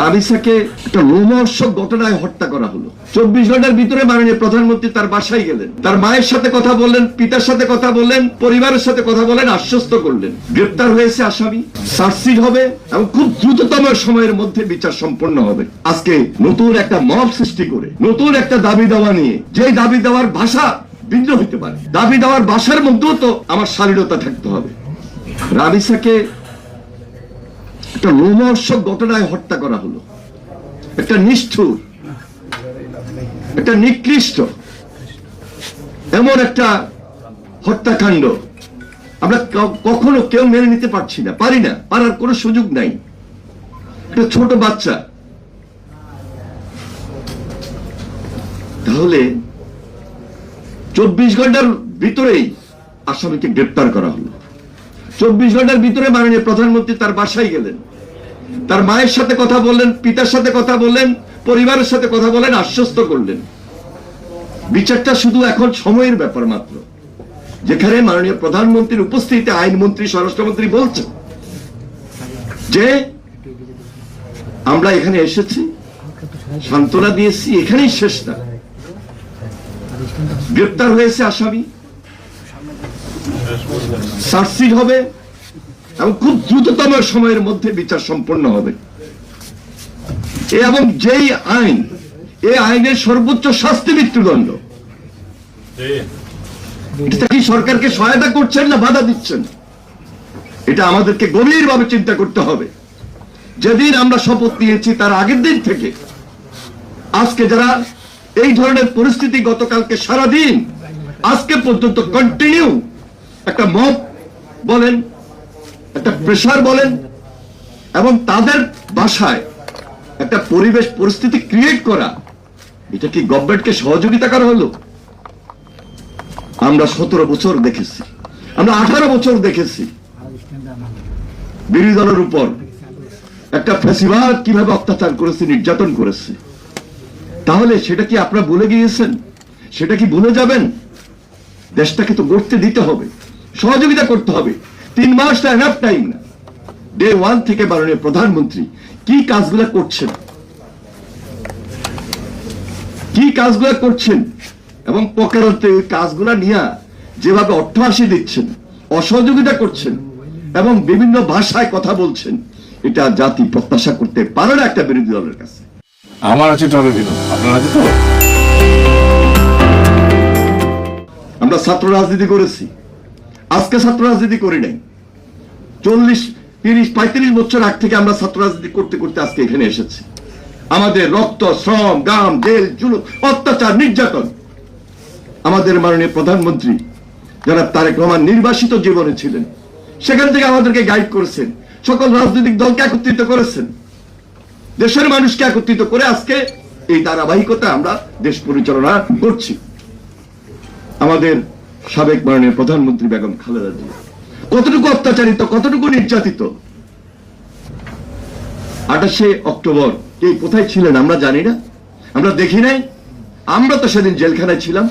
রাবিসাকে একটা লোমহর্ষক ঘটনায় হত্যা করা হলো। 24 ঘন্টার ভিতরে মাননীয় প্রধানমন্ত্রী তার বাসায় গেলেন, তার মায়ের সাথে কথা বললেন, পিতার সাথে কথা বললেন, পরিবারের সাথে কথা বলেন, আশ্বস্ত করলেন। গ্রেপ্তার হয়েছে আসামি, চার্জশিট হবে এবং খুব দ্রুততম সময়ের মধ্যে বিচার সম্পন্ন হবে। আজকে নতুন একটা মব সৃষ্টি করে নতুন একটা দাবি দাওয়া নিয়ে, যে দাবি দেওয়ার ভাষা ভিন্ন হইতে পারে, দাবি দেওয়ার ভাষার মধ্যেও তো আমার শালীনতা থাকতে হবে। রাবিসাকে একটা লোমহর্ষক ঘটনায় হত্যা করা হলো, একটা নিষ্ঠুর, একটা নিকৃষ্ট, এমন একটা হত্যাকাণ্ড আমরা কখনো কেউ মেনে নিতে পারছি না, পারি না, পারার কোনো সুযোগ নাই। একটা ছোট বাচ্চা, তাহলে 24 ঘন্টার ভিতরেই আসামিকে গ্রেপ্তার করা হলো। 24 ঘন্টার ভিতরে মাননীয় প্রধানমন্ত্রী তার বাসায় গেলেন, তার মায়ের সাথে কথা বললেন, পিতার সাথে কথা বললেন, পরিবারের সাথে কথা বলেন, আশ্বস্ত করলেন। বিচারটা শুধু এখন সময়ের ব্যাপার মাত্র, যেখানে মাননীয় প্রধানমন্ত্রীর উপস্থিতিতে আইনমন্ত্রী, স্বরাষ্ট্রমন্ত্রী বলছেন যে আমরা এখানে এসেছি, সান্ত্বনা দিয়েছি, এখানেই শেষ না। গ্রেপ্তার হয়েছে আসামি, চার্জশিট হবে এবং খুব দ্রুততম সময়ের মধ্যে বিচার সম্পন্ন হবে। এবং যেই আইন, এই আইনের সর্বোচ্চ শাস্তি মৃত্যুদণ্ড। এটা কি সরকারকে সহায়তা করছেন না বাধা দিচ্ছেন? এটা আমাদেরকে গভীরভাবে চিন্তা করতে হবে। যেদিন আমরা শপথ নিয়েছি তার আগের দিন থেকে আজকে যারা এই ধরনের পরিস্থিতি, গতকালকে সারাদিন আজকে পর্যন্ত কন্টিনিউ একটা মব বলেন, একটা প্রেসার বলেন, এবং তাদের বাসায় একটা পরিবেশ পরিস্থিতি ক্রিয়েট করা, এটা কি গভর্নমেন্টকে সহযোগিতা করা হলো? আমরা 17 বছর দেখেছি, আমরা 18 বছর দেখেছি বিরোধী দলের উপর একটা ফ্যাসিবাদ কিভাবে অত্যাচার করেছে, নির্যাতন করেছে। তাহলে সেটা কি আপনারা ভুলে গিয়েছেন? সেটা কি ভুলে যাবেন? দেশটাকে তো গড়তে দিতে হবে, সহযোগিতা করতে হবে। 3 মাসটা এনাফ টাইম না। ডে 1 থেকে মাননীয় প্রধানমন্ত্রী কি কাজগুলো করছেন, কি কাজগুলো করছেন, এবং প্রকারান্তে ওই কাজগুলা নিয়ে যেভাবে অট্টহাসি দিচ্ছেন, অসহযোগিতা করছেন এবং বিভিন্ন ভাষায় কথা বলছেন, এটা জাতি প্রত্যাশা করতে পারে না একটা বিরোধী দলের কাছে। আমার আছে টবে, আপনার আছে তো? আমরা ছাত্র রাজনীতি করেছি, আজকে ছাত্র রাজনীতি করি নাই। 40, 30, 35 বছর আগ থেকে আমরা ছাত্র রাজনীতি করতে করতে আজকে এখানে এসেছি। আমাদের রক্ত, শ্রম, গাম, জেল, জুলুম, অত্যাচার, নির্যাতন। আমাদের মাননীয় প্রধানমন্ত্রী যারা তারেক রহমান নির্বাসিত জীবনে ছিলেন, সেখান থেকে আমাদেরকে গাইড করেছেন, সকল রাজনৈতিক দলকে একত্রিত করেছেন, দেশের মানুষকে একত্রিত করে আজকে এই ধারাবাহিকতা আমরা দেশ পরিচালনা করছি। আমাদের সাবেক মাননীয় প্রধানমন্ত্রী বেগম খালেদা জিয়া কতটুকু অত্যাচারিত, কতটুকু নির্যাতিত। 28শে অক্টোবর এই কোথায় ছিলেন আমরা জানি না, আমরা দেখি নাই। আমরা তো সেদিন জেলখানায় ছিলাম।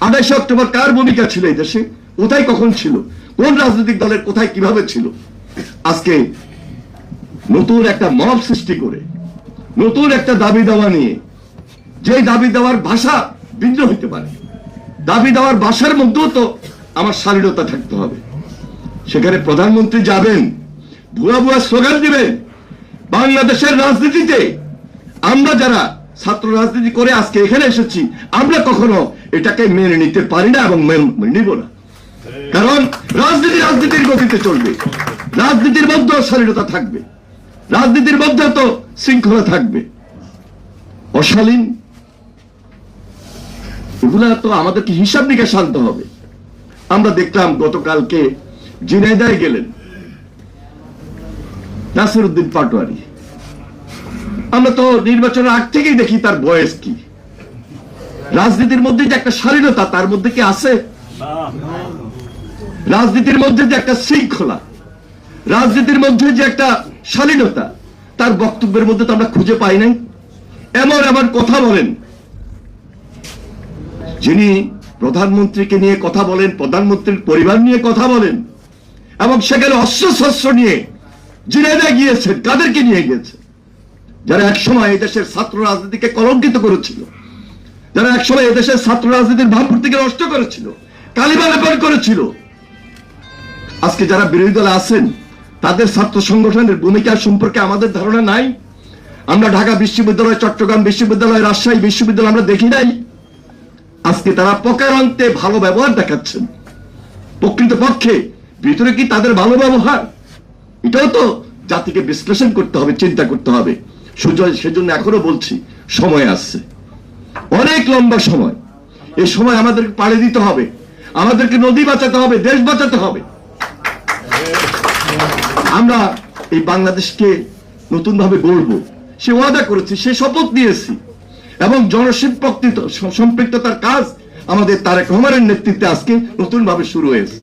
28শে অক্টোবর কার ভূমিকা ছিল এই দেশে, কোথায় কখন ছিল, কোন রাজনৈতিক দলের কোথায় কিভাবে ছিল? আজকে নতুন একটা মব সৃষ্টি করে নতুন একটা দাবি দেওয়া নিয়ে, যে দাবি দেওয়ার ভাষা ভিন্ন হইতে পারে, দাবি দেওয়ার ভাষার মধ্যেও তো আমার শালীনতা থাকতে হবে। সেখানে প্রধানমন্ত্রী যাবেন, ভুয়া ভুয়া স্লোগান দিবেন। বাংলাদেশের রাজনীতিতে আমরা যারা ছাত্র রাজনীতি করে আজকে এখানে এসেছি, আমরা কখনো এটাকে মেনে নিতে পারি না এবং নিব না। কারণ রাজনীতি রাজনীতির গতিতে চলবে, রাজনীতির মধ্যেও শালীনতা থাকবে, রাজনীতির মধ্যেও তো শৃঙ্খলা থাকবে। অশালীন এগুলা তো আমাদেরকে হিসাব নিকাশ আনতে হবে। আমরা দেখলাম গতকালকে ঝিনাইদহে গেলেন নাসিরউদ্দিন পাটোয়ারি। আমরা তো নির্বাচনের আগ থেকেই দেখি তার বয়স কি। রাজনীতির মধ্যে যে একটা শালীনতা তার মধ্যে কি আছে? রাজনীতির মধ্যে যে একটা শৃঙ্খলা, রাজনীতির মধ্যে যে একটা শালীনতা তার বক্তব্যের মধ্যে তো আমরা খুঁজে পাই নাই। এমন এমন কথা বলেন, যিনি প্রধানমন্ত্রীকে নিয়ে কথা বলেন, প্রধানমন্ত্রীর পরিবার নিয়ে কথা বলেন, এবং সেখানে অস্ত্রশস্ত্র নিয়ে ঝিনাইদহে গিয়েছেন। কাদেরকে নিয়ে গিয়েছেন? যারা একসময় এই দেশের ছাত্র রাজনীতিকে কলঙ্কিত করেছিল, যারা একসময় এই দেশের ছাত্র রাজনীতির ভাবমূর্তিকে নষ্ট করেছিল, কালিমা লেপন করেছিল, আজকে যারা বিরোধী দলে আছেন তাদের ছাত্র সংগঠনের ভূমিকা সম্পর্কে আমাদের ধারণা নাই। আমরা ঢাকা বিশ্ববিদ্যালয়, চট্টগ্রাম বিশ্ববিদ্যালয়, রাজশাহী বিশ্ববিদ্যালয় আমরা দেখি নাই। আজকে তারা প্রকারান্তে ভালো ব্যবহার দেখাচ্ছেন। প্রকৃতপক্ষে ভিতরে কি তাদের ভালো ব্যবহার? এটাও তো জাতিকে বিশ্লেষণ করতে হবে, চিন্তা করতে হবে। সেজন্য এখনো বলছি, সময় আসছে, অনেক লম্বা সময়। এই সময় আমাদেরকে পাড়ি দিতে হবে, আমাদেরকে নদী বাঁচাতে হবে, দেশ বাঁচাতে হবে। আমরা এই বাংলাদেশকে নতুন ভাবে গড়ব, সে ওয়াদা করেছি, সে শপথ নিয়েছি, এবং জনসম্পৃক্ততার কাজ আমাদের তারেক রহমানের নেতৃত্বে আজকে নতুন ভাবে শুরু হয়েছে।